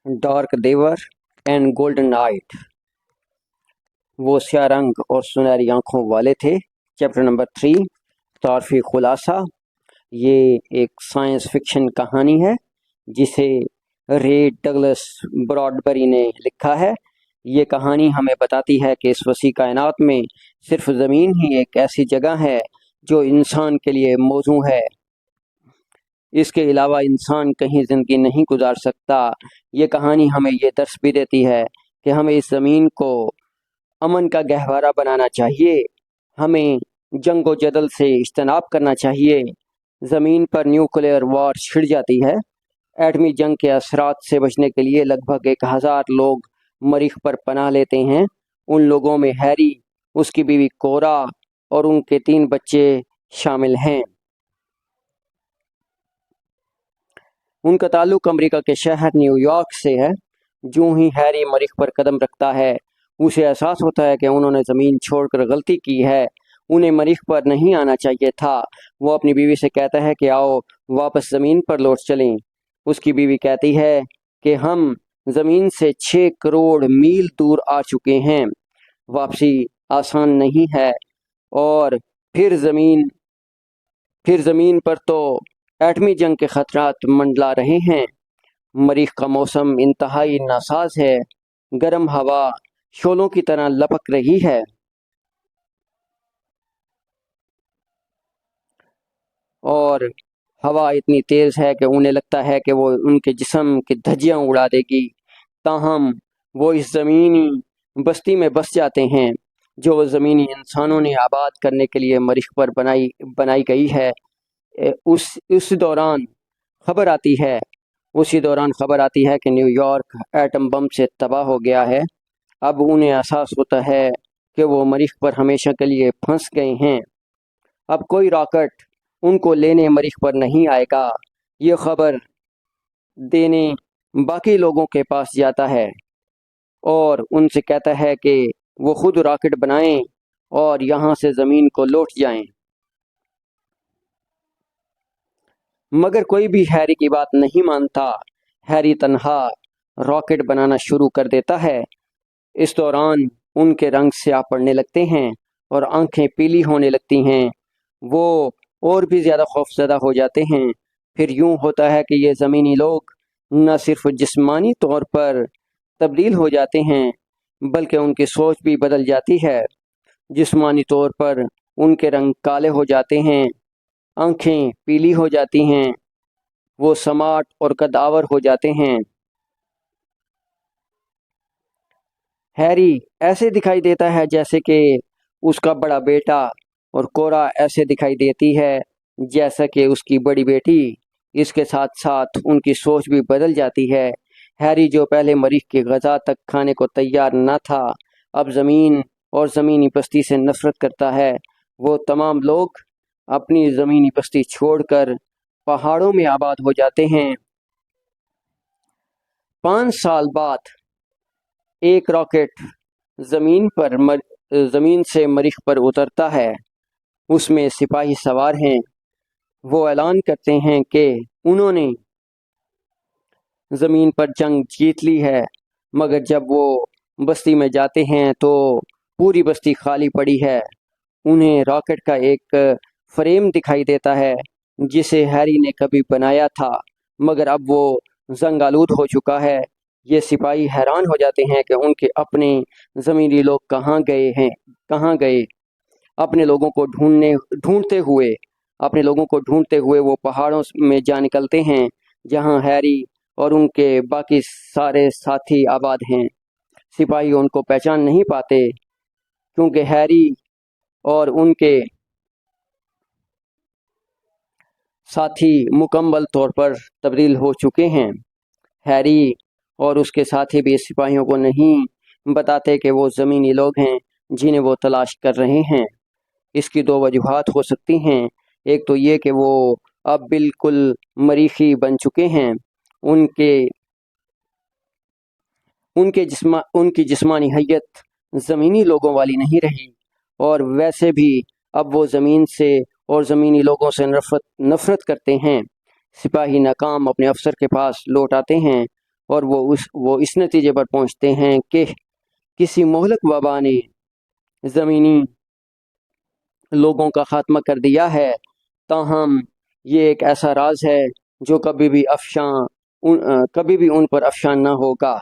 Dark دیور and golden night, وہ سیاہ رنگ اور سنہری آنکھوں والے تھے۔ چیپٹر نمبر 3، تعارفی خلاصہ۔ یہ ایک سائنس فکشن کہانی ہے جسے رے ڈگلس براڈبری نے لکھا ہے۔ یہ کہانی ہمیں بتاتی ہے کہ اس وسیع کائنات میں صرف زمین ہی ایک ایسی جگہ ہے جو انسان کے لیے موزوں ہے۔ اس کے علاوہ انسان کہیں زندگی نہیں گزار سکتا۔ یہ کہانی ہمیں یہ درس بھی دیتی ہے کہ ہمیں اس زمین کو امن کا گہوارہ بنانا چاہیے، ہمیں جنگ و جدل سے اجتناب کرنا چاہیے۔ زمین پر نیوکلیئر وار چھڑ جاتی ہے۔ ایٹمی جنگ کے اثرات سے بچنے کے لیے لگ بھگ 1000 لوگ مریخ پر پناہ لیتے ہیں۔ ان لوگوں میں ہیری، اس کی بیوی کورا اور ان کے 3 بچے شامل ہیں۔ ان کا تعلق امریکہ کے شہر نیو یارک سے ہے۔ جو ہی ہیری مریخ پر قدم رکھتا ہے اسے احساس ہوتا ہے کہ انہوں نے زمین چھوڑ کر غلطی کی ہے، انہیں مریخ پر نہیں آنا چاہیے تھا۔ وہ اپنی بیوی سے کہتا ہے کہ آؤ واپس زمین پر لوٹ چلیں۔ اس کی بیوی کہتی ہے کہ ہم زمین سے 6 کروڑ میل دور آ چکے ہیں، واپسی آسان نہیں ہے، اور پھر زمین پر تو ایٹمی جنگ کے خطرات منڈلا رہے ہیں۔ مریخ کا موسم انتہائی ناساز ہے، گرم ہوا شعلوں کی طرح لپک رہی ہے، اور ہوا اتنی تیز ہے کہ انہیں لگتا ہے کہ وہ ان کے جسم کی دھجیاں اڑا دے گی۔ تاہم وہ اس زمینی بستی میں بس جاتے ہیں جو زمینی انسانوں نے آباد کرنے کے لیے مریخ پر بنائی گئی ہے۔ اسی دوران خبر آتی ہے کہ نیو یارک ایٹم بم سے تباہ ہو گیا ہے۔ اب انہیں احساس ہوتا ہے کہ وہ مریخ پر ہمیشہ کے لیے پھنس گئے ہیں۔ اب کوئی راکٹ ان کو لینے مریخ پر نہیں آئے گا۔ یہ خبر دینے باقی لوگوں کے پاس جاتا ہے اور ان سے کہتا ہے کہ وہ خود راکٹ بنائیں اور یہاں سے زمین کو لوٹ جائیں۔ مگر کوئی بھی ہیری کی بات نہیں مانتا۔ ہیری تنہا راکٹ بنانا شروع کر دیتا ہے۔ اس دوران ان کے رنگ سیاہ پڑنے لگتے ہیں اور آنکھیں پیلی ہونے لگتی ہیں۔ وہ اور بھی زیادہ خوفزدہ ہو جاتے ہیں۔ پھر یوں ہوتا ہے کہ یہ زمینی لوگ نہ صرف جسمانی طور پر تبدیل ہو جاتے ہیں بلکہ ان کی سوچ بھی بدل جاتی ہے۔ جسمانی طور پر ان کے رنگ کالے ہو جاتے ہیں، آنکھیں پیلی ہو جاتی ہیں، وہ سماٹ اور قدآور ہو جاتے ہیں۔ ہیری ایسے دکھائی دیتا ہے جیسے کہ اس کا بڑا بیٹا، اور کورا ایسے دکھائی دیتی ہے جیسا کہ اس کی بڑی بیٹی۔ اس کے ساتھ ساتھ ان کی سوچ بھی بدل جاتی ہے۔ ہیری جو پہلے مریخ کی غذا تک کھانے کو تیار نہ تھا، اب زمین اور زمینی بستی سے نفرت کرتا ہے۔ وہ تمام لوگ اپنی زمینی بستی چھوڑ کر پہاڑوں میں آباد ہو جاتے ہیں۔ 5 سال بعد ایک راکٹ زمین سے مریخ پر اترتا ہے۔ اس میں سپاہی سوار ہیں۔ وہ اعلان کرتے ہیں کہ انہوں نے زمین پر جنگ جیت لی ہے، مگر جب وہ بستی میں جاتے ہیں تو پوری بستی خالی پڑی ہے۔ انہیں راکٹ کا ایک فریم دکھائی دیتا ہے جسے ہیری نے کبھی بنایا تھا، مگر اب وہ زنگ آلود ہو چکا ہے۔ یہ سپاہی حیران ہو جاتے ہیں کہ ان کے اپنے زمینی لوگ کہاں گئے۔ اپنے لوگوں کو ڈھونڈتے ہوئے وہ پہاڑوں میں جا نکلتے ہیں جہاں ہیری اور ان کے باقی سارے ساتھی آباد ہیں۔ سپاہی ان کو پہچان نہیں پاتے کیونکہ ہیری اور ان کے ساتھی مکمل طور پر تبدیل ہو چکے ہیں۔ ہیری اور اس کے ساتھی بھی سپاہیوں کو نہیں بتاتے کہ وہ زمینی لوگ ہیں جنہیں وہ تلاش کر رہے ہیں۔ اس کی 2 وجوہات ہو سکتی ہیں۔ ایک تو یہ کہ وہ اب بالکل مریخی بن چکے ہیں، ان کی جسمانی حیت زمینی لوگوں والی نہیں رہی، اور ویسے بھی اب وہ زمین سے اور زمینی لوگوں سے نفرت کرتے ہیں۔ سپاہی ناکام اپنے افسر کے پاس لوٹ آتے ہیں اور وہ اس نتیجے پر پہنچتے ہیں کہ کسی مہلک وبا نے زمینی لوگوں کا خاتمہ کر دیا ہے، تاہم یہ ایک ایسا راز ہے جو کبھی بھی ان پر افشاں نہ ہوگا۔